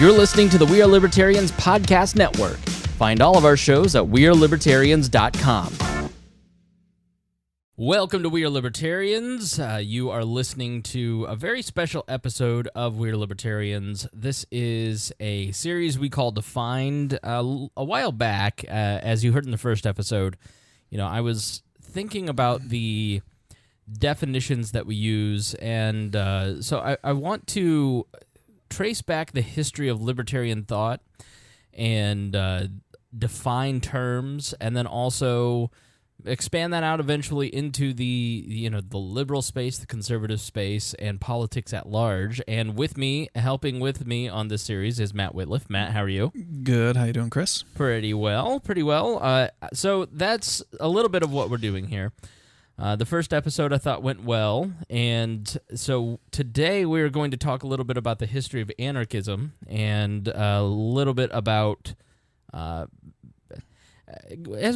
You're listening to the We Are Libertarians Podcast Network. Find all of our shows at wearelibertarians.com. Welcome to We Are Libertarians. You are listening to a very special episode of We Are Libertarians. This is a series we called Defined a while back. As you heard in the first episode, I was thinking about the definitions that we use, and so I want to trace back the history of libertarian thought and define terms, and then also expand that out eventually into the liberal space, the conservative space, and politics at large. And helping with me on this series is Matt Wittlief. Matt, how are you? Good. How you doing, Chris? Pretty well. So that's a little bit of what we're doing here. The first episode I thought went well, and so today we're going to talk a little bit about the history of anarchism and a little bit about, as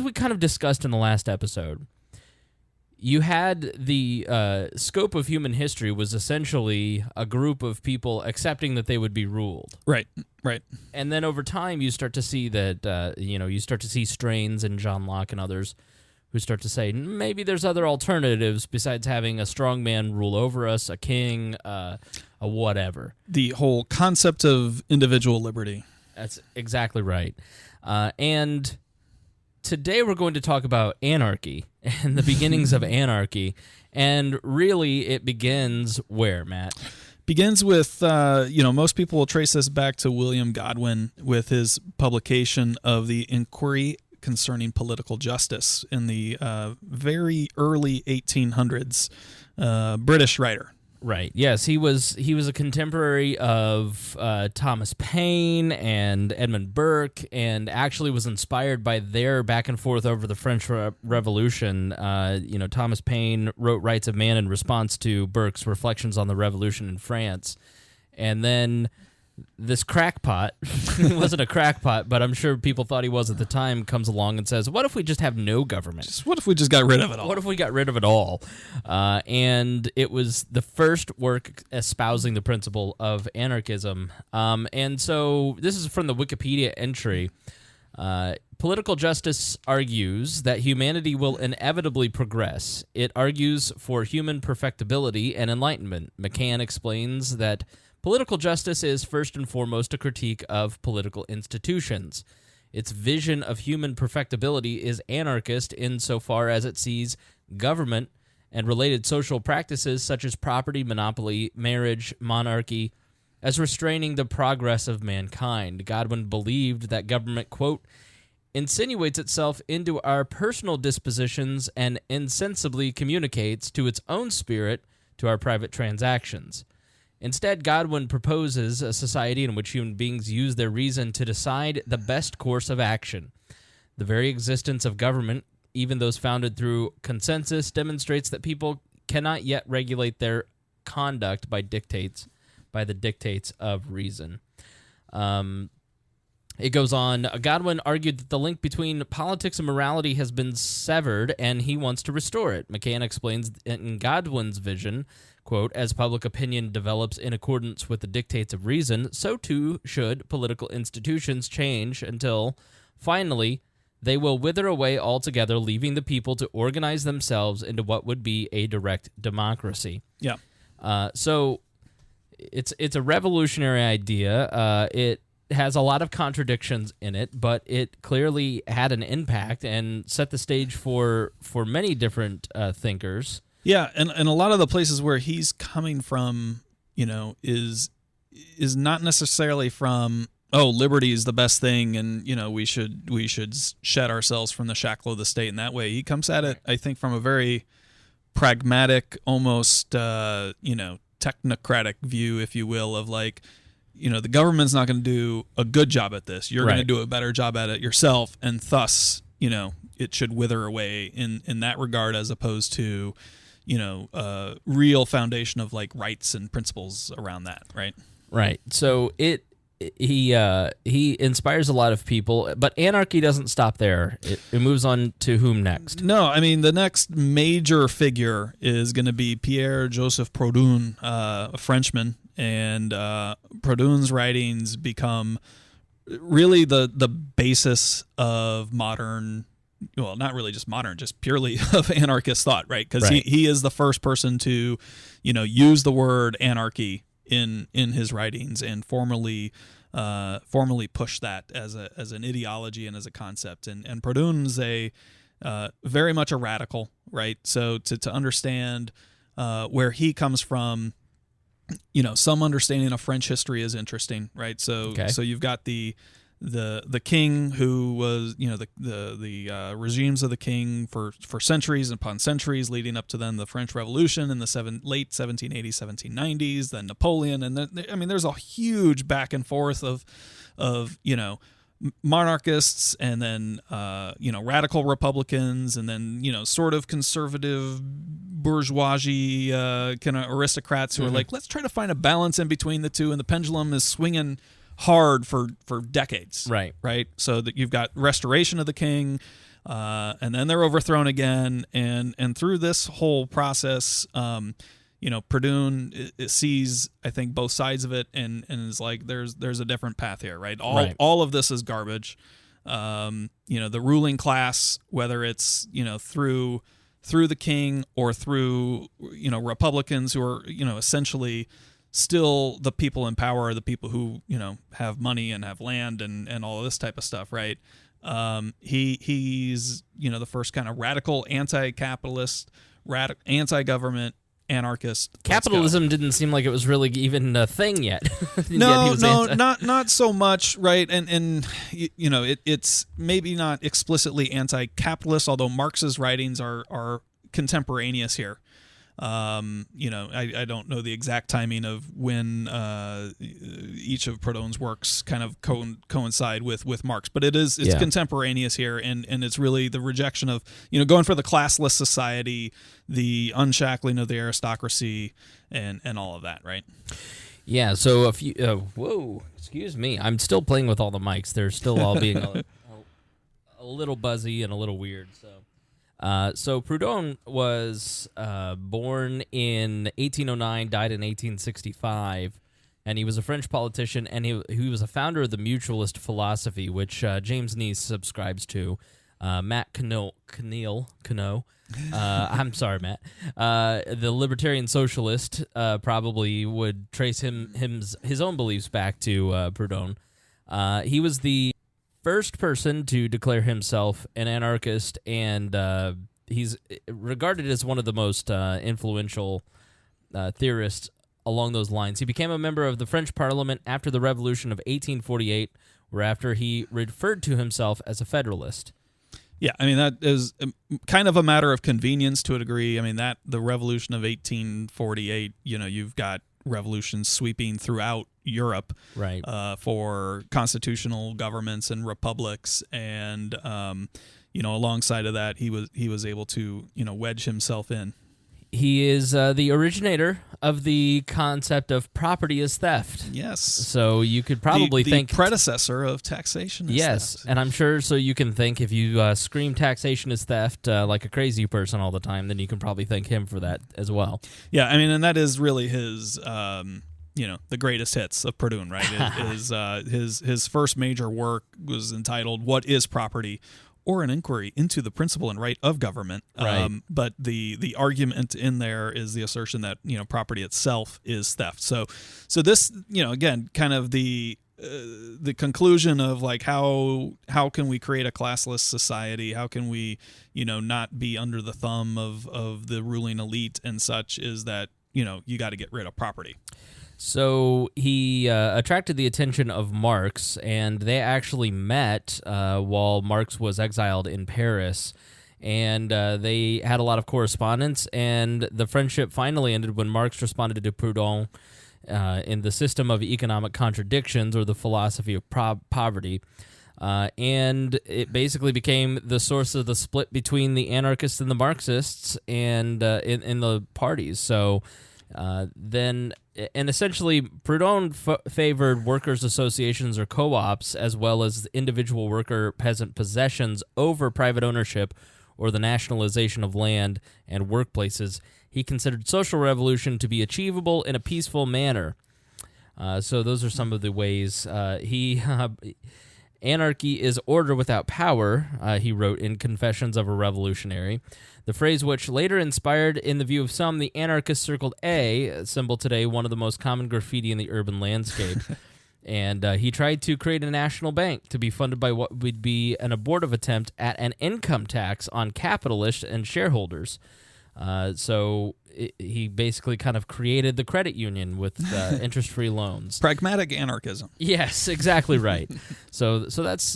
we kind of discussed in the last episode, you had the scope of human history was essentially a group of people accepting that they would be ruled. Right. And then over time you start to see that, you start to see strains in John Locke and others who start to say, maybe there's other alternatives besides having a strongman rule over us, a king, a whatever. The whole concept of individual liberty. That's exactly right. And today we're going to talk about anarchy and the beginnings of anarchy. And really it begins where, Matt? Begins with, most people will trace this back to William Godwin with his publication of the Inquiry Concerning Political Justice in the very early 1800s, British writer. Right. Yes, he was a contemporary of Thomas Paine and Edmund Burke, and actually was inspired by their back and forth over the French Revolution. Thomas Paine wrote Rights of Man in response to Burke's reflections on the Revolution in France, and then this crackpot, he wasn't a crackpot, but I'm sure people thought he was at the time, comes along and says, what if we just have no government? What if we just got rid of it all? What if we got rid of it all? And it was the first work espousing the principle of anarchism. And so this is from the Wikipedia entry. Political justice argues that humanity will inevitably progress. It argues for human perfectibility and enlightenment. McCann explains that political justice is first and foremost a critique of political institutions. Its vision of human perfectibility is anarchist insofar as it sees government and related social practices such as property, monopoly, marriage, monarchy, as restraining the progress of mankind. Godwin believed that government, quote, insinuates itself into our personal dispositions and insensibly communicates to its own spirit to our private transactions. Instead, Godwin proposes a society in which human beings use their reason to decide the best course of action. The very existence of government, even those founded through consensus, demonstrates that people cannot yet regulate their conduct by the dictates of reason. It goes on, Godwin argued that the link between politics and morality has been severed, and he wants to restore it. McCann explains in Godwin's vision, quote, as public opinion develops in accordance with the dictates of reason, so too should political institutions change until, finally, they will wither away altogether, leaving the people to organize themselves into what would be a direct democracy. Yeah. So it's a revolutionary idea. It has a lot of contradictions in it, but it clearly had an impact and set the stage for many different thinkers. Yeah, and a lot of the places where he's coming from, is not necessarily from, liberty is the best thing, and we should shed ourselves from the shackle of the state in that way. He comes at it, I think, from a very pragmatic, almost technocratic view, if you will, of like, the government's not going to do a good job at this. You're going to do a better job at it yourself, and thus, it should wither away in that regard, as opposed to real foundation of like rights and principles around that, right? Right. So it he inspires a lot of people, but anarchy doesn't stop there. It moves on to whom next? No, I mean, the next major figure is going to be Pierre-Joseph Proudhon, a Frenchman, and Proudhon's writings become really the basis of modern, well, not really just modern, just purely of anarchist thought, right? Because he is the first person to, use the word anarchy in his writings and formally push that as an ideology and as a concept. And Proudhon's very much a radical, right? So to understand where he comes from, some understanding of French history is interesting, right? So you've got the king who was, the regimes of the king for centuries upon centuries leading up to then the French Revolution in the late 1780s, 1790s, then Napoleon. And there's a huge back and forth of monarchists and then, radical Republicans and then, sort of conservative bourgeoisie kind of aristocrats who are like, let's try to find a balance in between the two. And the pendulum is swinging hard for decades. Right. So that you've got restoration of the king, and then they're overthrown again. And through this whole process, Proudhon sees, I think, both sides of it and is like, there's a different path here, right? All of this is garbage. The ruling class, whether it's, through the king or through, Republicans who are, essentially still the people in power, the people who, have money and have land and all of this type of stuff, right? He's, the first kind of radical anti-capitalist, anti-government, anarchist. Capitalism didn't seem like it was really even a thing yet. No, not so much, right? And it's maybe not explicitly anti-capitalist, although Marx's writings are contemporaneous here. I don't know the exact timing of when each of Proudhon's works kind of coincide with Marx, but it's contemporaneous here, and it's really the rejection of going for the classless society, the unshackling of the aristocracy, and all of that, right? Yeah. So a few. Whoa, excuse me. I'm still playing with all the mics. They're still all being a little buzzy and a little weird. So Proudhon was born in 1809, died in 1865, and he was a French politician, and he was a founder of the mutualist philosophy, which James Neese subscribes to. Matt Cano. I'm sorry, Matt. The libertarian socialist probably would trace his own beliefs back to Proudhon. He was the first person to declare himself an anarchist, and he's regarded as one of the most influential theorists along those lines. He became a member of the French Parliament after the Revolution of 1848, whereafter he referred to himself as a federalist. Yeah, that is kind of a matter of convenience to a degree. That the Revolution of 1848, you've got revolutions sweeping throughout Europe, right? For constitutional governments and republics, and alongside of that, he was able to wedge himself in. He is the originator of the concept of property as theft. Yes. So you could probably think the predecessor of taxation is theft. And I'm sure so you can think if you scream taxation is theft like a crazy person all the time, then you can probably thank him for that as well. Yeah, and that is really his the greatest hits of Proudhon, right? His first major work was entitled "What is Property?" or an inquiry into the principle and right of government. Right. But the argument in there is the assertion that property itself is theft. So this again kind of the conclusion of like how can we create a classless society? How can we not be under the thumb of the ruling elite and such? Is that you got to get rid of property. So he attracted the attention of Marx, and they actually met while Marx was exiled in Paris, and they had a lot of correspondence, and the friendship finally ended when Marx responded to Proudhon in the system of economic contradictions, or the philosophy of poverty, and it basically became the source of the split between the anarchists and the Marxists and in the parties. So And essentially, Proudhon favored workers' associations or co-ops as well as individual worker peasant possessions over private ownership or the nationalization of land and workplaces. He considered social revolution to be achievable in a peaceful manner. So those are some of the ways anarchy is order without power, he wrote in Confessions of a Revolutionary. The phrase which later inspired, in the view of some, the anarchist circled A, symbol today, one of the most common graffiti in the urban landscape. And he tried to create a national bank to be funded by what would be an abortive attempt at an income tax on capitalists and shareholders. So he basically kind of created the credit union with interest-free loans. Pragmatic anarchism. Yes, exactly right. So that's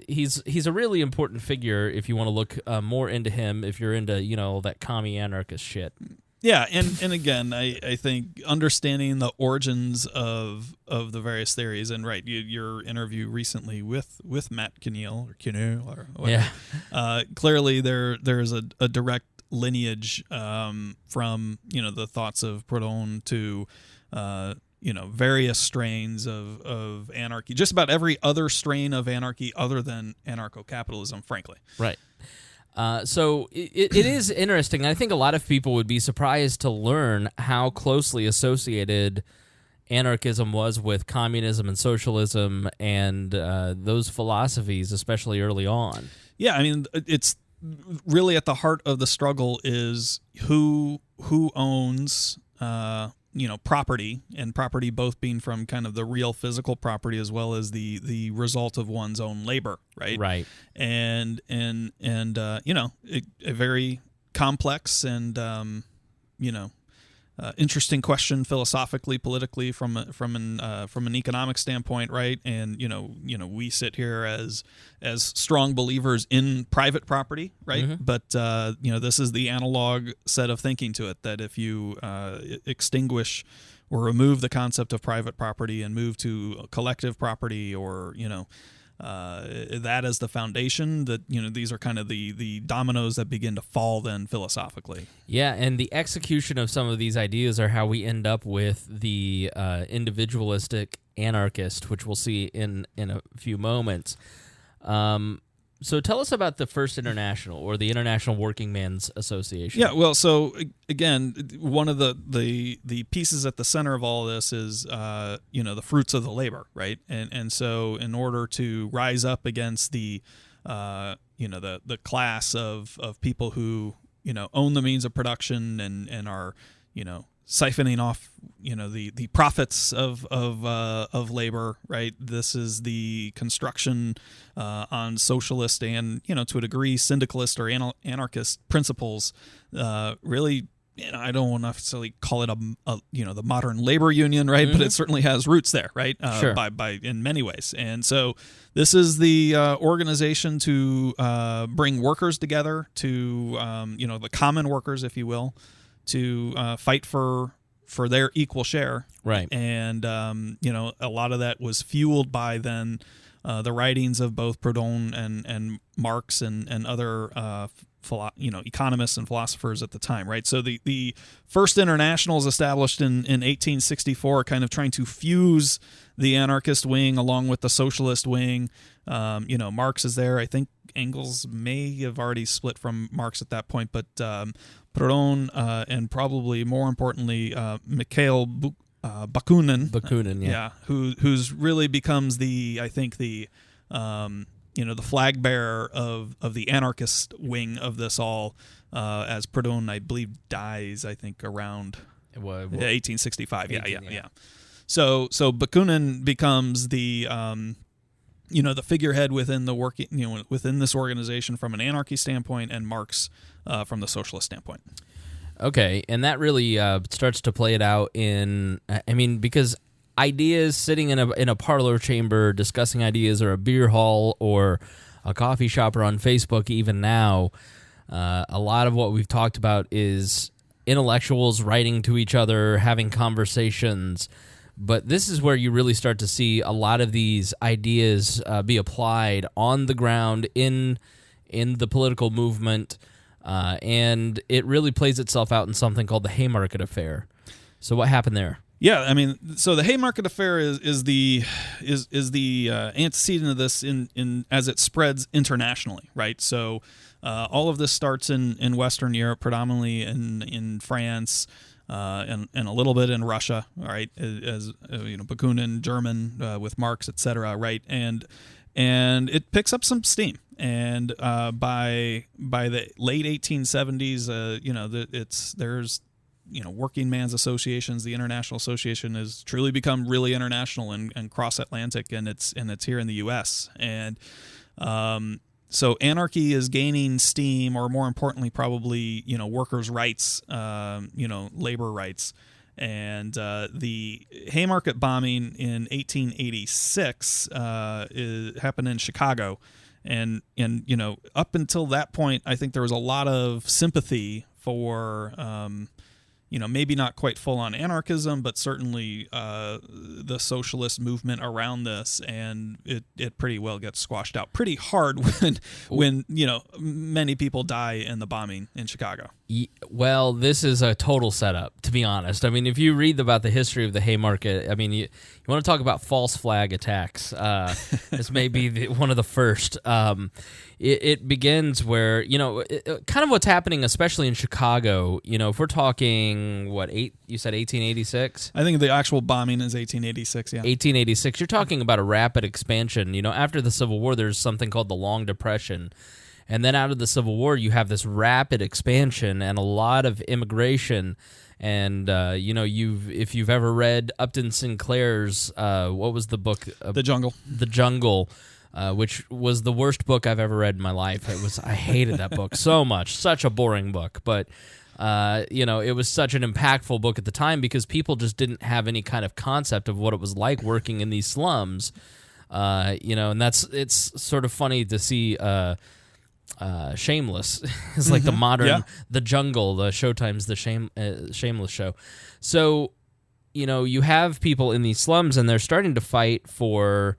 he's a really important figure if you want to look more into him, if you're into that commie anarchist shit. Yeah, and again, I think understanding the origins of the various theories, and right, your interview recently with Matt Wittlief or whatever. Yeah. Clearly there's a direct lineage from the thoughts of Proudhon to various strains of anarchy, just about every other strain of anarchy other than anarcho-capitalism, frankly. Right. So it is interesting. I think a lot of people would be surprised to learn how closely associated anarchism was with communism and socialism and those philosophies, especially early on. Yeah, I mean, it's really at the heart of the struggle is who owns property, and property both being from kind of the real physical property as well as the result of one's own labor, right? And a very complex and interesting question philosophically, politically, from an economic standpoint, right? And we sit here as strong believers in private property, right? Mm-hmm. But this is the analog set of thinking to it, that if you extinguish or remove the concept of private property and move to collective property, or that as the foundation, that these are kind of the dominoes that begin to fall then philosophically. Yeah, and the execution of some of these ideas are how we end up with the individualistic anarchist, which we'll see in a few moments. So tell us about the First International, or the International Working Men's Association. Yeah, well, so again, one of the pieces at the center of all of this is the fruits of the labor, right? And so in order to rise up against the class of people who own the means of production and are siphoning off the profits of labor, right? This is the construction on socialist and to a degree syndicalist or anarchist principles. Really, I don't want to necessarily call it the modern labor union, right? Mm-hmm. But it certainly has roots there, right? Sure. By in many ways. And so this is the organization to bring workers together, to the common workers, if you will, to fight for their equal share. Right. And a lot of that was fueled by then the writings of both Proudhon and Marx and other economists and philosophers at the time, right? So the First International is established in 1864, kind of trying to fuse the anarchist wing along with the socialist wing. Marx is there. I think Engels may have already split from Marx at that point, but Proudhon and probably more importantly Mikhail Bakunin, yeah, who's really becomes the flag bearer of the anarchist wing of this all, as Proudhon, I believe, dies, I think, around 1865. Yeah. So Bakunin becomes the the figurehead within the working, within this organization from an anarchy standpoint, and Marx from the socialist standpoint. Okay, and that really starts to play it out because ideas sitting in a parlor chamber discussing ideas, or a beer hall or a coffee shop or on Facebook even now, a lot of what we've talked about is intellectuals writing to each other, having conversations. But this is where you really start to see a lot of these ideas be applied on the ground in the political movement, and it really plays itself out in something called the Haymarket Affair. So what happened there? Yeah, I mean, so the Haymarket Affair is the antecedent of this in as it spreads internationally, right? So all of this starts in Western Europe, predominantly in France, and a little bit in Russia, right? As Bakunin, German with Marx, etc., right? And it picks up some steam. And by the late 1870s, there's working man's associations. The International Association has truly become really international and cross Atlantic, and it's here in the U.S. And so anarchy is gaining steam, or more importantly, probably workers' rights, labor rights. And the Haymarket bombing in 1886 happened in Chicago, and up until that point, I think there was a lot of sympathy for maybe not quite full-on anarchism, but certainly the socialist movement around this, and it pretty well gets squashed out pretty hard when many people die in the bombing in Chicago. Well, this is a total setup, to be honest. I mean, if you read about the history of the Haymarket, I mean, you want to talk about false flag attacks. This may be one of the first. It begins where, kind of what's happening, especially in Chicago, if we're talking, you said 1886? I think the actual bombing is 1886, yeah. 1886. You're talking about a rapid expansion. After the Civil War, there's something called the Long Depression. And then out of the Civil War, you have this rapid expansion and a lot of immigration. And, if you've ever read Upton Sinclair's, what was the book? The Jungle. The Jungle, which was the worst book I've ever read in my life. I hated that book so much. Such a boring book. But, it was such an impactful book at the time because people just didn't have any kind of concept of what it was like working in these slums. And it's sort of funny to see... Shameless is like the modern The Jungle, the Showtime's the Shameless show. So you have people in these slums and they're starting to fight for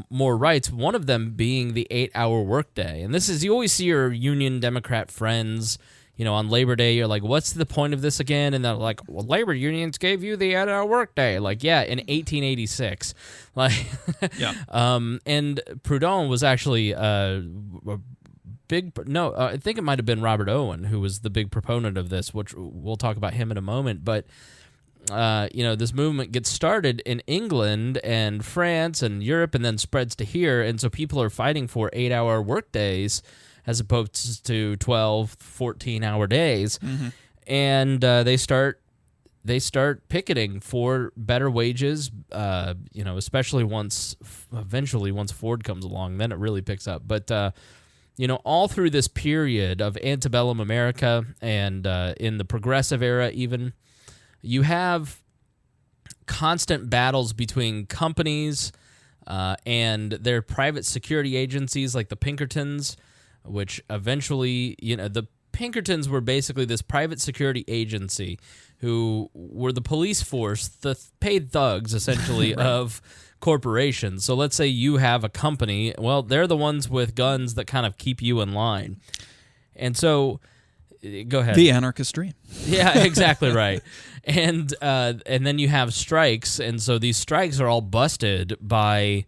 more rights, one of them being the 8-hour workday. And this is, you always see your Union Democrat friends on Labor Day, you're like, what's the point of this again? And they're like, well, labor unions gave you the 8-hour workday. Like, yeah, in 1886. Like, yeah. And Proudhon was actually I think it might have been Robert Owen who was the big proponent of this, which we'll talk about him in a moment. But, this movement gets started in England and France and Europe and then spreads to here. And so people are fighting for 8-hour workdays as opposed to 12, 14-hour days. Mm-hmm. And they start picketing for better wages, especially once Ford comes along, then it really picks up. But, all through this period of antebellum America and in the progressive era even, you have constant battles between companies and their private security agencies like the Pinkertons, which eventually, the Pinkertons were basically this private security agency who were the police force, the paid thugs, essentially, right, of corporations. So let's say you have a company. Well, they're the ones with guns that kind of keep you in line. And so, go ahead. The anarchist dream. Yeah, exactly right. And then you have strikes, and so these strikes are all busted by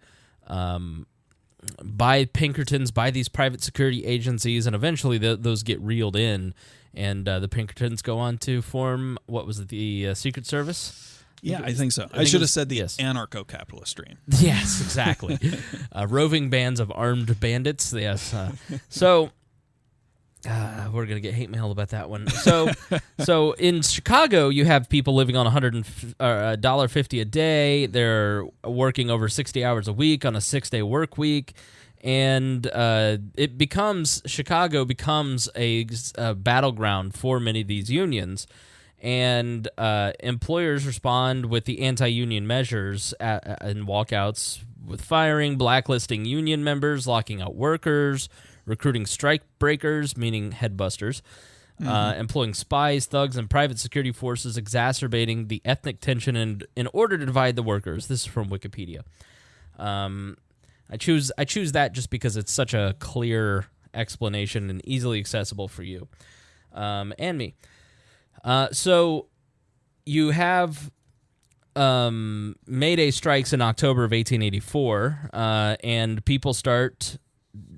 Pinkertons, by these private security agencies, and eventually those get reeled in, and the Pinkertons go on to form, what was it, the Secret Service? Yeah, I think so. I should have said the anarcho-capitalist dream. Yes, exactly. Roving bands of armed bandits, yes. So... we're gonna get hate mail about that one. So in Chicago, you have people living on $1.50 a day. They're working over 60 hours a week on a 6-day work week, and Chicago becomes a battleground for many of these unions. And employers respond with the anti-union measures and walkouts with firing, blacklisting union members, locking out workers, recruiting strike breakers, meaning headbusters, employing spies, thugs, and private security forces, exacerbating the ethnic tension in order to divide the workers. This is from Wikipedia. I choose that just because it's such a clear explanation and easily accessible for you and me. So you have May Day strikes in October of 1884, and people start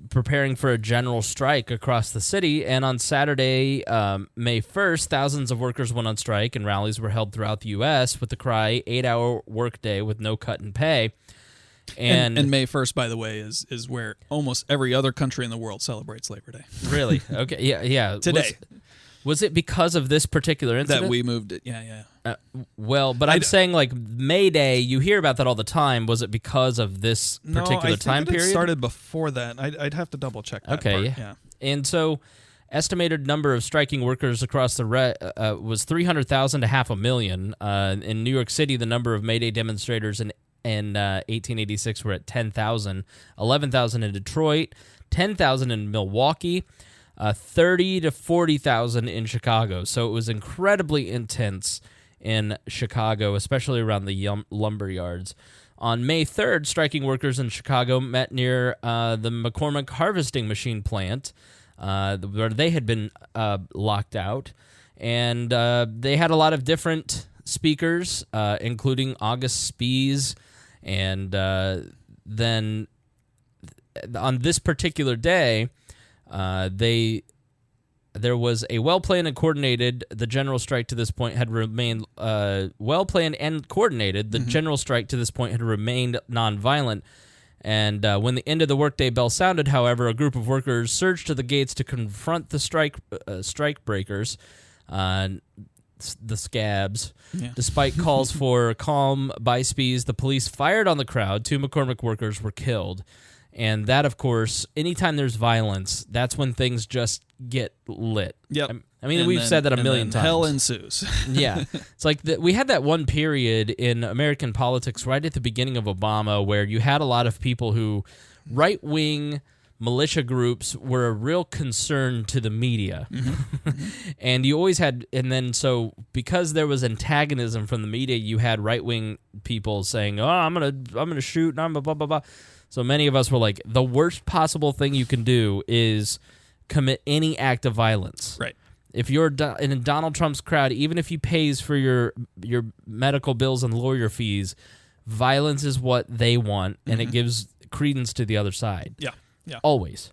preparing for a general strike across the city. And on Saturday, May 1st, thousands of workers went on strike, and rallies were held throughout the U.S. with the cry, 8-hour workday with no cut in pay. And May 1st, by the way, is where almost every other country in the world celebrates Labor Day. Really? Okay. Yeah. Today. Was it because of this particular incident? That we moved it. Yeah. But I'm saying, like, May Day, you hear about that all the time. Was it because of this particular time period? It started before that. I'd have to double check that part. Yeah. And so, estimated number of striking workers across the was 300,000 to 500,000. In New York City, the number of May Day demonstrators in 1886 were at 10,000, 11,000 in Detroit, 10,000 in Milwaukee, 30 to 40,000 in Chicago. So it was incredibly intense in Chicago, especially around the lumber yards. On May 3rd, striking workers in Chicago met near the McCormick harvesting machine plant, where they had been locked out, and they had a lot of different speakers, including August Spies. And then on this particular day, there was a well-planned and coordinated. The general strike to this point had remained well-planned and coordinated. The general strike to this point had remained nonviolent. And when the end of the workday bell sounded, however, a group of workers surged to the gates to confront the strike breakers. The scabs. Yeah. Despite calls for calm by Spies, the police fired on the crowd. 2 McCormick workers were killed. And that, of course, anytime there's violence, that's when things just get lit. Yep. I mean, we've said that a million times. Hell ensues. Yeah. It's like we had that one period in American politics right at the beginning of Obama where you had a lot of people who, right-wing militia groups were a real concern to the media. And you always had, and then so because there was antagonism from the media, you had right-wing people saying, oh, I'm gonna shoot, and I'm blah, blah, blah. So many of us were like, the worst possible thing you can do is commit any act of violence. Right. If you're in Donald Trump's crowd, even if he pays for your medical bills and lawyer fees, violence is what they want, and it gives credence to the other side. Yeah. Always.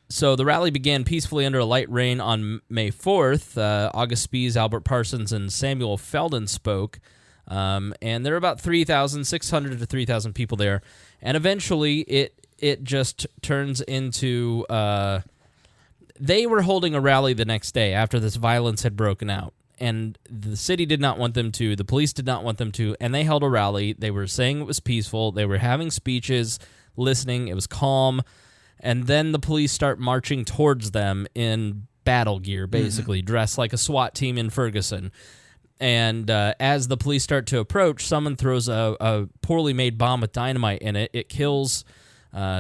So the rally began peacefully under a light rain on May 4th. August Spies, Albert Parsons, and Samuel Felden spoke. And there were about 3,600 to 3,000 people there. And eventually it just turns into... they were holding a rally the next day after this violence had broken out. And the city did not want them to. The police did not want them to. And they held a rally. They were saying it was peaceful. They were having speeches, listening. It was calm. And then the police start marching towards them in battle gear, basically, dressed like a SWAT team in Ferguson. And as the police start to approach, someone throws a poorly made bomb with dynamite in it. It kills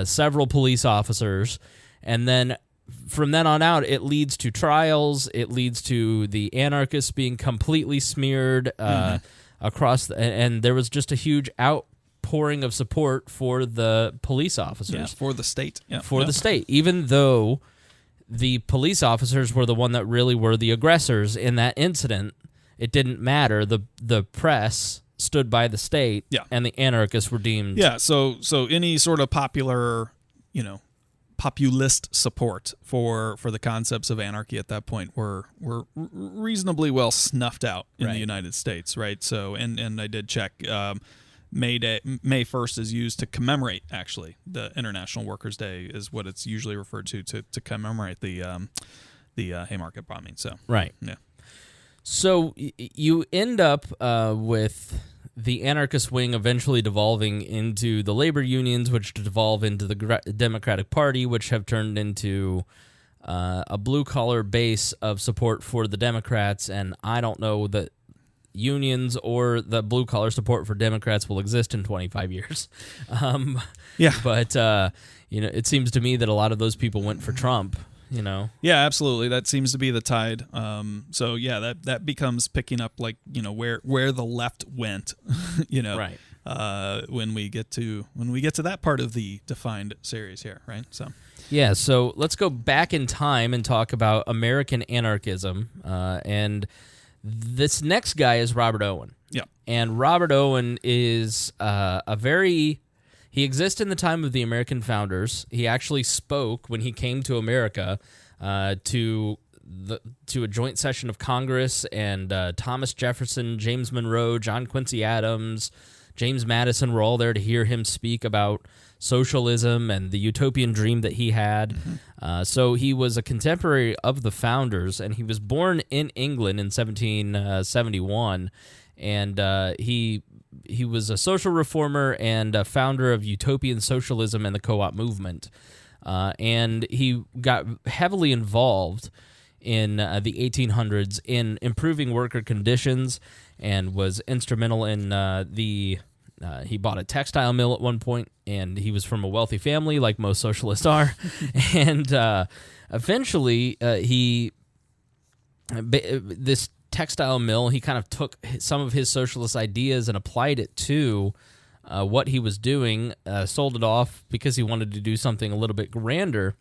several police officers. And then from then on out, it leads to trials. It leads to the anarchists being completely smeared across. And there was just a huge outpouring of support for the police officers. Yeah, for the state. Yeah. The state, even though the police officers were the one that really were the aggressors in that incident. It didn't matter. The press stood by the state, and the anarchists were deemed... Yeah, so any sort of popular, populist support for the concepts of anarchy at that point were reasonably well snuffed out in the United States, right? So, and I did check, May 1st is used to commemorate, actually, the International Workers' Day is what it's usually referred to commemorate the Haymarket bombing. So, right. Yeah. So you end up with the anarchist wing eventually devolving into the labor unions, which devolve into the Democratic Party, which have turned into a blue-collar base of support for the Democrats. And I don't know that unions or the blue-collar support for Democrats will exist in 25 years. But, it seems to me that a lot of those people went for Trump. Yeah, absolutely. That seems to be the tide. So yeah, that becomes picking up like where the left went. Right. When we get to that part of the defined series here, right? So yeah. So let's go back in time and talk about American anarchism. And This next guy is Robert Owen. Yeah. And Robert Owen is he exists in the time of the American founders. He actually spoke when he came to America to a joint session of Congress, and Thomas Jefferson, James Monroe, John Quincy Adams, James Madison were all there to hear him speak about socialism and the utopian dream that he had. So he was a contemporary of the founders, and he was born in England in 1771, and he was a social reformer and a founder of utopian socialism and the co-op movement. And he got heavily involved in the 1800s in improving worker conditions and was instrumental in he bought a textile mill at one point, and he was from a wealthy family like most socialists are. And eventually this textile mill, he kind of took some of his socialist ideas and applied it to what he was doing, sold it off because he wanted to do something a little bit grander.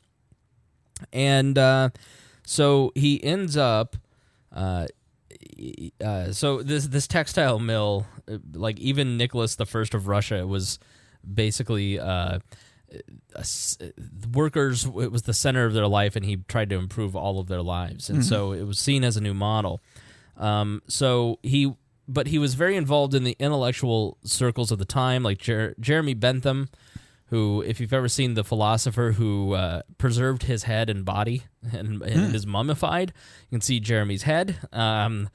And so he ends up, so this textile mill, like even Nicholas I of Russia, was basically workers, it was the center of their life, and he tried to improve all of their lives. And so it was seen as a new model. But he was very involved in the intellectual circles of the time, like Jeremy Bentham, who, if you've ever seen The Philosopher, who preserved his head and body and is mummified, you can see Jeremy's head. And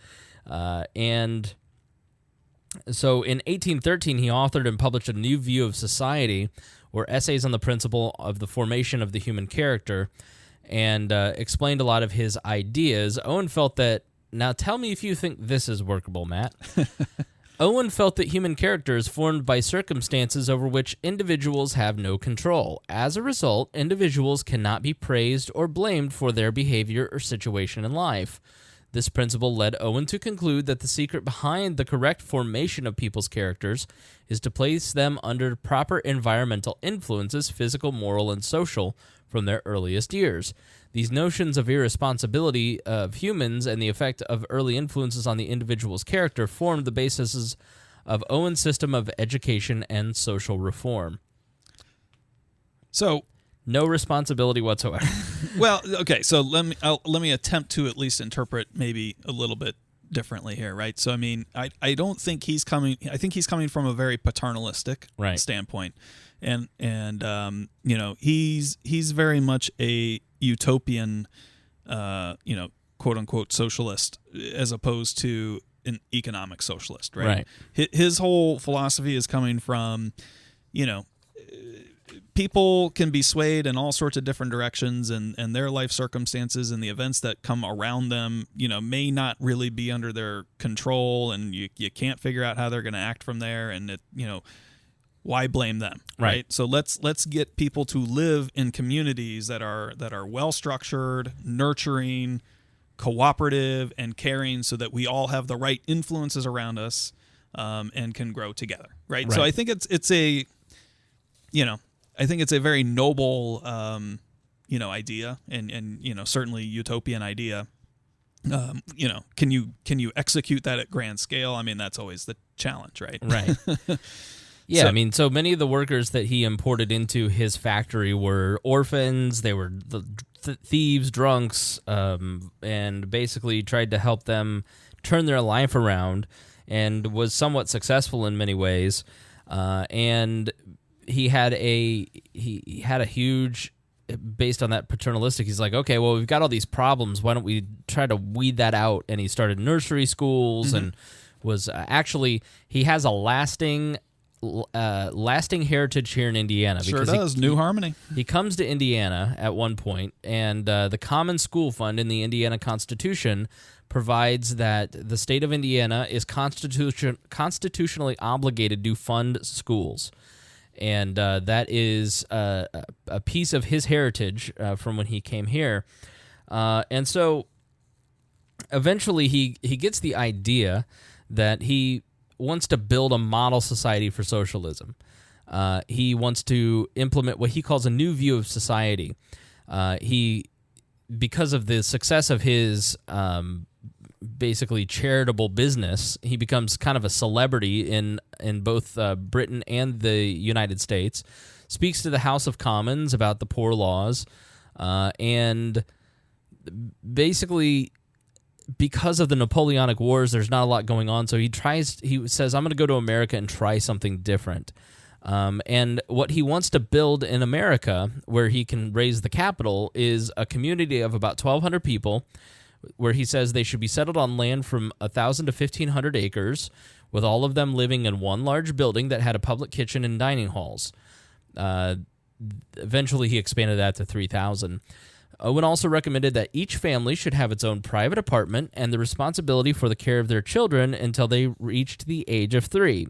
so in 1813, he authored and published A New View of Society, or Essays on the Principle of the Formation of the Human Character, and explained a lot of his ideas. Owen felt that, now tell me if you think this is workable, Matt. Owen felt that human character is formed by circumstances over which individuals have no control. As a result, individuals cannot be praised or blamed for their behavior or situation in life. This principle led Owen to conclude that the secret behind the correct formation of people's characters is to place them under proper environmental influences, physical, moral, and social, from their earliest years. These notions of irresponsibility of humans and the effect of early influences on the individual's character formed the basis of Owen's system of education and social reform. So, no responsibility whatsoever. Well, okay, so let me attempt to at least interpret maybe a little bit differently here, right? So, I mean, I don't think he's coming. I think he's coming from a very paternalistic standpoint, and you know, he's very much a utopian, quote unquote socialist, as opposed to an economic socialist, right? His whole philosophy is coming from, people can be swayed in all sorts of different directions, and their life circumstances and the events that come around them, may not really be under their control, and you can't figure out how they're going to act from there, and why blame them, right? So let's get people to live in communities that are well structured, nurturing, cooperative, and caring, so that we all have the right influences around us, and can grow together, right? So I think it's a very noble idea, and certainly utopian idea. Can you execute that at grand scale? I mean, that's always the challenge, right? Right. Yeah, so, I mean, so many of the workers that he imported into his factory were orphans. They were thieves, drunks, and basically tried to help them turn their life around, and was somewhat successful in many ways. And he had a huge, based on that paternalistic, he's like, okay, well, we've got all these problems. Why don't we try to weed that out? And he started nursery schools, and was actually, he has a lasting heritage here in Indiana. Sure does. New Harmony. He comes to Indiana at one point, and the Common School Fund in the Indiana Constitution provides that the state of Indiana is constitutionally obligated to fund schools. And that is a piece of his heritage from when he came here. And so eventually he gets the idea that he wants to build a model society for socialism. He wants to implement what he calls a new view of society. Because of the success of his basically charitable business. He becomes kind of a celebrity in both Britain and the United States. Speaks to the House of Commons about the poor laws, and basically, because of the Napoleonic Wars, there's not a lot going on. So he says, I'm going to go to America and try something different. And what he wants to build in America, where he can raise the capital, is a community of about 1,200 people, where he says they should be settled on land from 1,000 to 1,500 acres, with all of them living in one large building that had a public kitchen and dining halls. Eventually, he expanded that to 3,000. Owen also recommended that each family should have its own private apartment and the responsibility for the care of their children until they reached the age of 3.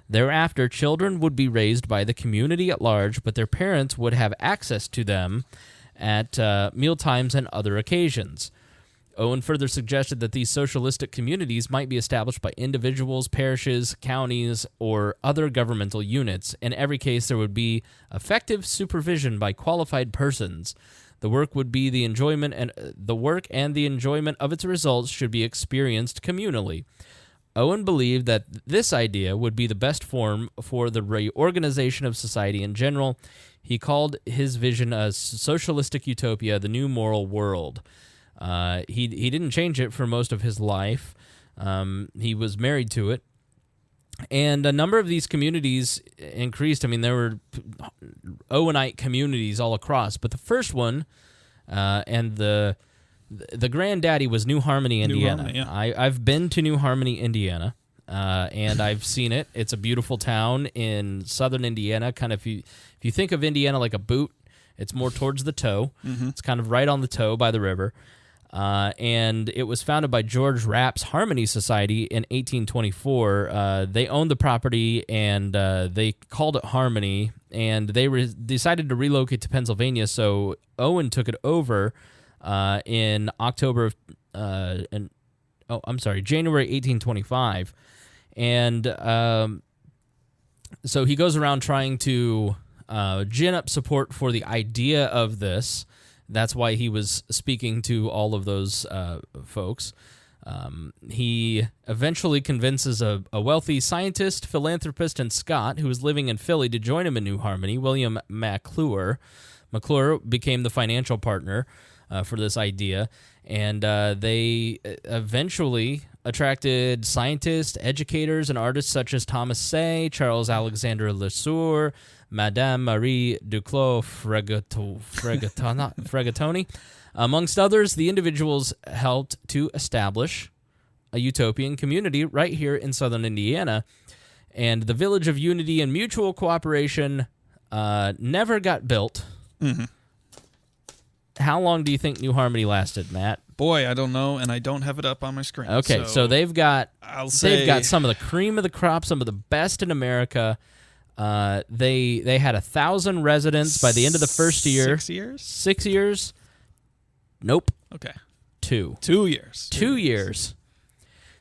Thereafter, children would be raised by the community at large, but their parents would have access to them at mealtimes and other occasions. Owen further suggested that these socialistic communities might be established by individuals, parishes, counties, or other governmental units. In every case, there would be effective supervision by qualified persons. The work would be the enjoyment, and the work and the enjoyment of its results should be experienced communally. Owen believed that this idea would be the best form for the reorganization of society in general. He called his vision a socialistic utopia, the new moral world. He didn't change it for most of his life. He was married to it. And a number of these communities increased. I mean, there were Owenite communities all across. But the first one, and the granddaddy, was New Harmony, Indiana. New Harmony, yeah. I've been to New Harmony, Indiana, and I've seen it. It's a beautiful town in southern Indiana. Kind of, if you think of Indiana like a boot, it's more towards the toe. Mm-hmm. It's kind of right on the toe by the river. And it was founded by George Rapp's Harmony Society in 1824. They owned the property, and they called it Harmony, and they decided to relocate to Pennsylvania, so Owen took it over in January 1825. And so he goes around trying to gin up support for the idea of this. That's why he was speaking to all of those folks. He eventually convinces a wealthy scientist, philanthropist, and Scot who was living in Philly to join him in New Harmony, William McClure. McClure became the financial partner for this idea, and they eventually attracted scientists, educators, and artists such as Thomas Say, Charles Alexander Lesueur, Madame Marie Duclos Fregatoni. Amongst others, the individuals helped to establish a utopian community right here in southern Indiana, and the Village of Unity and Mutual Cooperation never got built. Mm-hmm. How long do you think New Harmony lasted, Matt? Boy, I don't know, and I don't have it up on my screen. Okay, so they've got some of the cream of the crop, some of the best in America. They had 1,000 residents by the end of the first year. 6 years? 6 years? Nope. Okay. 2. 2 years. 2 years.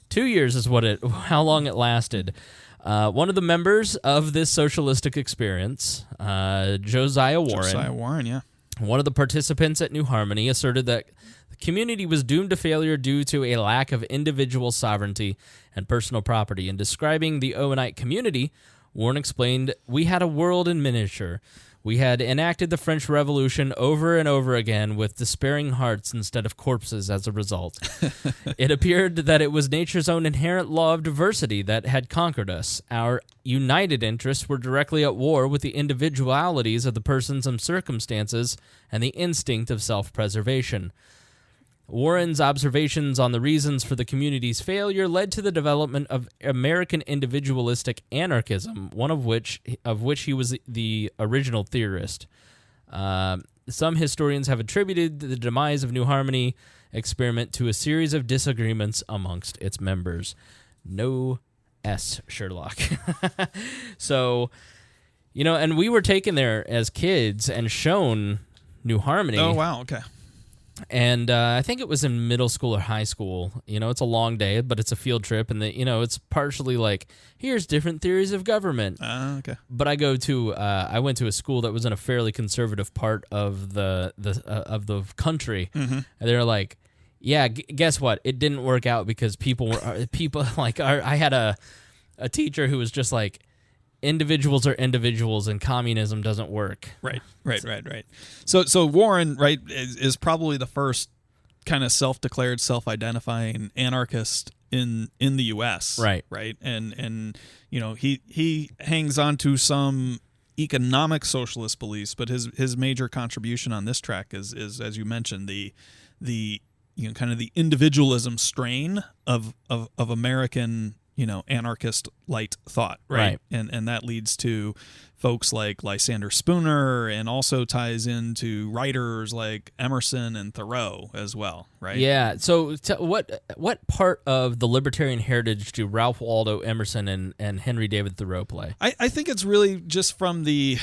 2 years is how long it lasted. One of the members of this socialistic experience, Josiah Warren, yeah. One of the participants at New Harmony, asserted that the community was doomed to failure due to a lack of individual sovereignty and personal property. In describing the Owenite community, Warren explained, "We had a world in miniature. We had enacted the French Revolution over and over again with despairing hearts instead of corpses as a result. It appeared that it was nature's own inherent law of diversity that had conquered us. Our united interests were directly at war with the individualities of the persons and circumstances and the instinct of self-preservation." Warren's observations on the reasons for the community's failure led to the development of American individualistic anarchism, one of which he was the original theorist. Some historians have attributed the demise of New Harmony experiment to a series of disagreements amongst its members. No S, Sherlock. So, and we were taken there as kids and shown New Harmony. Oh, wow, okay. And I think it was in middle school or high school. It's a long day, but it's a field trip, and it's partially like, here's different theories of government. Okay. But I went to a school that was in a fairly conservative part of the country, mm-hmm. And they're like, Yeah, guess what? It didn't work out because people I had a teacher who was just like, individuals are individuals and communism doesn't work. Right. So Warren, right, is probably the first kind of self-declared, self-identifying anarchist in the U.S. Right. And he hangs on to some economic socialist beliefs, but his major contribution on this track is as you mentioned, the kind of the individualism strain of American anarchist light thought, right? And that leads to folks like Lysander Spooner, and also ties into writers like Emerson and Thoreau as well, right? Yeah. So what part of the libertarian heritage do Ralph Waldo Emerson and Henry David Thoreau play? I think it's really just from the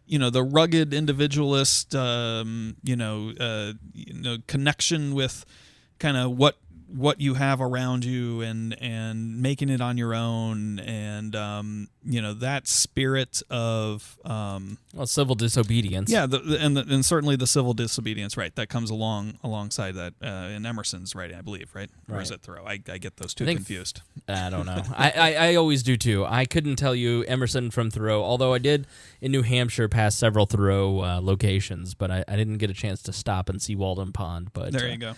the rugged individualist connection with kind of what you have around you and making it on your own, and that spirit of civil disobedience. Yeah, and certainly the civil disobedience, right? That comes alongside that in Emerson's writing, I believe, right? Or is it Thoreau? I get those two confused. I don't know. I always do too. I couldn't tell you Emerson from Thoreau, although I did in New Hampshire pass several Thoreau locations, but I didn't get a chance to stop and see Walden Pond. But there you go.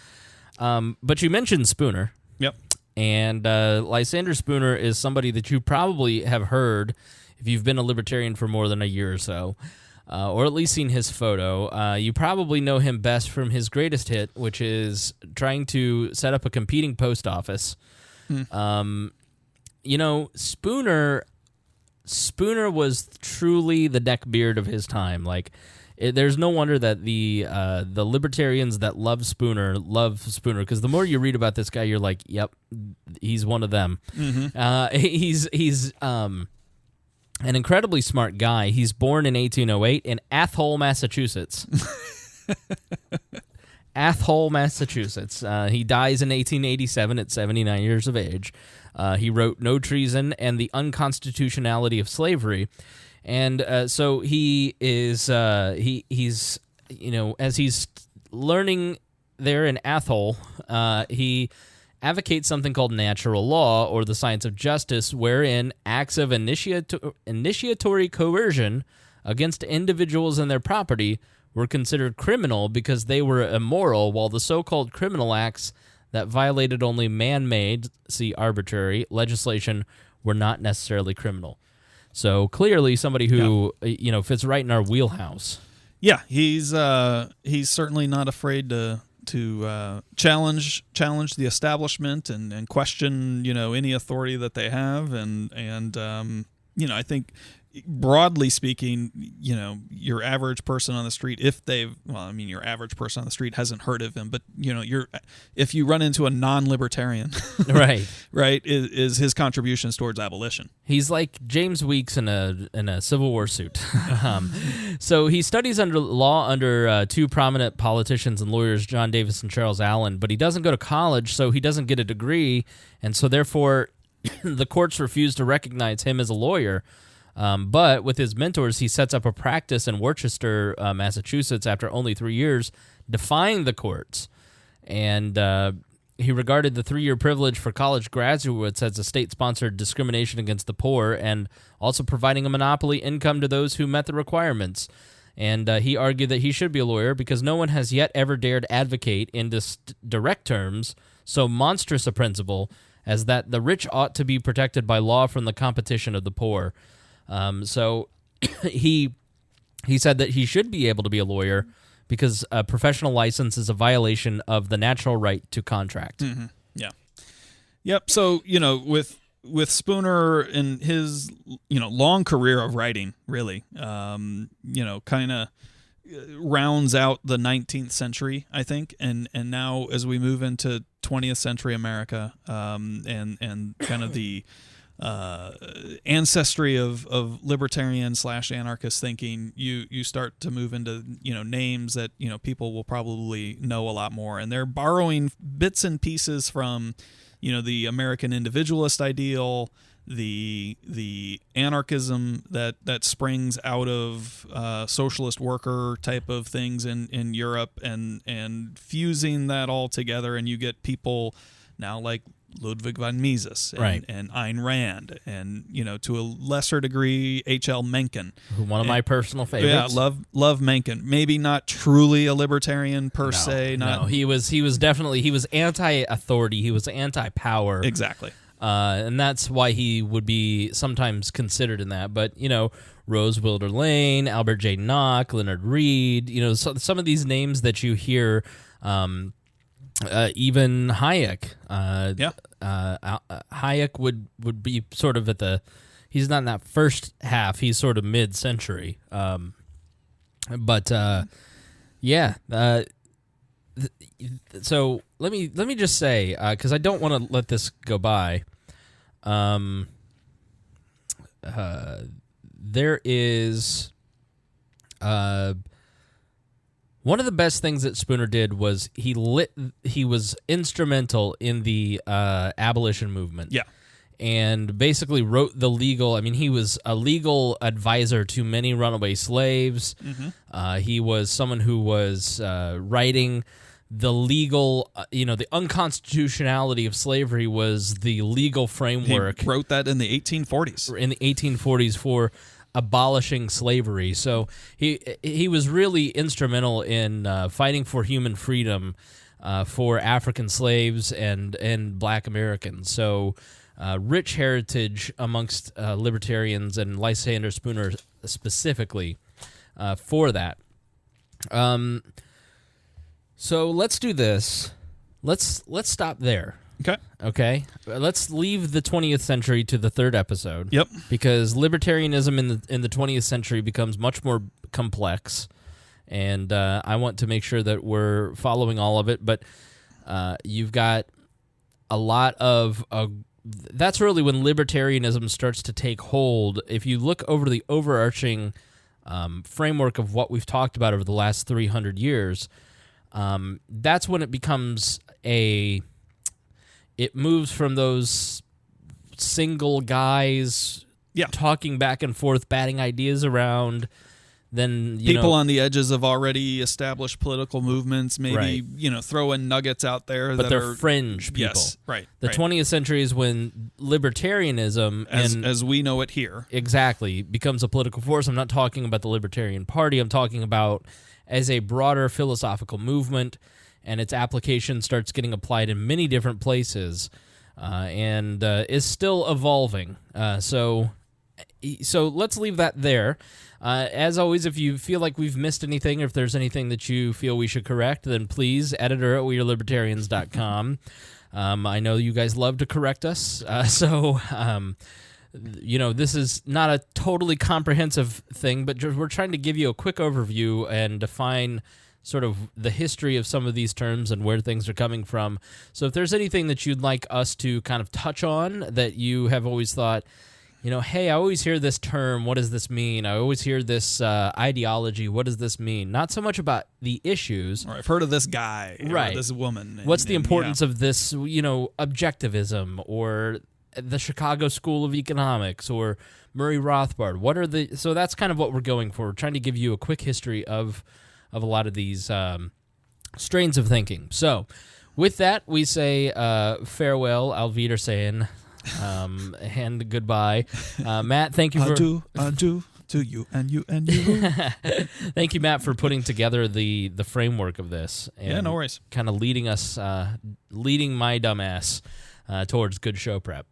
But you mentioned Spooner. Yep. And Lysander Spooner is somebody that you probably have heard if you've been a libertarian for more than a year or so, or at least seen his photo. You probably know him best from his greatest hit, which is trying to set up a competing post office. Spooner was truly the neckbeard of his time. Like, there's no wonder that the libertarians that love Spooner, because the more you read about this guy, you're like, yep, he's one of them. Mm-hmm. He's an incredibly smart guy. He's born in 1808 in Athol, Massachusetts. Athol, Massachusetts. He dies in 1887 at 79 years of age. He wrote No Treason and the Unconstitutionality of Slavery. And so he is, he's as he's learning there in Athol, he advocates something called natural law, or the science of justice, wherein acts of initiatory coercion against individuals and their property were considered criminal because they were immoral, while the so-called criminal acts that violated only man-made, see arbitrary, legislation were not necessarily criminal. So clearly somebody who fits right in our wheelhouse. Yeah, he's certainly not afraid to challenge the establishment and question any authority that they have, and I think broadly speaking, your average person on the street, your average person on the street hasn't heard of him, but if you run into a non-libertarian, right, is his contributions towards abolition. He's like James Weeks in a Civil War suit. So he studies under two prominent politicians and lawyers, John Davis and Charles Allen, but he doesn't go to college, so he doesn't get a degree, and so therefore the courts refuse to recognize him as a lawyer. But with his mentors, he sets up a practice in Worcester, Massachusetts, after only 3 years, defying the courts. And he regarded the 3-year privilege for college graduates as a state-sponsored discrimination against the poor, and also providing a monopoly income to those who met the requirements. And he argued that he should be a lawyer because no one has yet ever dared advocate in direct terms so monstrous a principle as that the rich ought to be protected by law from the competition of the poor. So he said that he should be able to be a lawyer because a professional license is a violation of the natural right to contract. Mm-hmm. Yeah. Yep. So, with Spooner and his, long career of writing, really, kind of rounds out the 19th century, I think. And now as we move into 20th century America, and kind of the ancestry of libertarian / anarchist thinking, you start to move into names that people will probably know a lot more, and they're borrowing bits and pieces from the American individualist ideal, the anarchism that springs out of socialist worker type of things in Europe, and fusing that all together, and you get people now like Ludwig von Mises and Ayn Rand, and to a lesser degree H.L. Mencken, one of my personal favorites. Yeah, love Mencken. Maybe not truly a libertarian per se. No, he was definitely anti-authority. He was anti-power. Exactly. And that's why he would be sometimes considered in that. But, Rose Wilder Lane, Albert J. Nock, Leonard Reed, some of these names that you hear, even Hayek. Hayek would be sort of he's not in that first half, he's sort of mid-century. So let me just say, because I don't want to let this go by. There is one of the best things that Spooner did was he was instrumental in the abolition movement. Yeah. And basically wrote the legal. I mean, he was a legal advisor to many runaway slaves. Mm-hmm. He was someone who was writing the legal, the unconstitutionality of slavery was the legal framework. He wrote that in the 1840s. In the 1840s for abolishing slavery. So he was really instrumental in fighting for human freedom for African slaves and Black Americans. So rich heritage amongst libertarians, and Lysander Spooner specifically for that. So let's do this. Let's stop there. Okay. Let's leave the 20th century to the third episode. Yep. Because libertarianism in the 20th century becomes much more complex, and I want to make sure that we're following all of it. But you've got a lot of. That's really when libertarianism starts to take hold. If you look over the overarching framework of what we've talked about over the last 300 years. That's when it becomes it moves from those single guys talking back and forth, batting ideas around, then people on the edges of already established political movements, maybe throwing nuggets out there, but they're fringe people. Yes, right. The 20th century is when libertarianism, as we know it here, exactly becomes a political force. I'm not talking about the Libertarian Party. I'm talking about as a broader philosophical movement, and its application starts getting applied in many different places, and is still evolving. So let's leave that there. As always, if you feel like we've missed anything, or if there's anything that you feel we should correct, then please, editor@wearelibertarians.com. I know you guys love to correct us, this is not a totally comprehensive thing, but we're trying to give you a quick overview and define sort of the history of some of these terms and where things are coming from. So if there's anything that you'd like us to kind of touch on that you have always thought, hey, I always hear this term, what does this mean? I always hear this ideology, what does this mean? Not so much about the issues. Or I've heard of this guy, right? Or this woman. What's the importance of this, objectivism, or the Chicago School of Economics, or Murray Rothbard? So that's kind of what we're going for. We're trying to give you a quick history of a lot of these strains of thinking. So with that, we say farewell, auf Wiedersehen, and goodbye. Matt, thank you for... Adieu to you and you and you. Thank you, Matt, for putting together the framework of this. And no worries. Kind of leading my dumbass towards good show prep.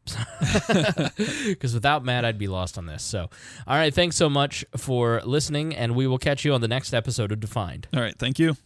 Because without Matt, I'd be lost on this. So, all right, thanks so much for listening, and we will catch you on the next episode of Defined. All right, thank you.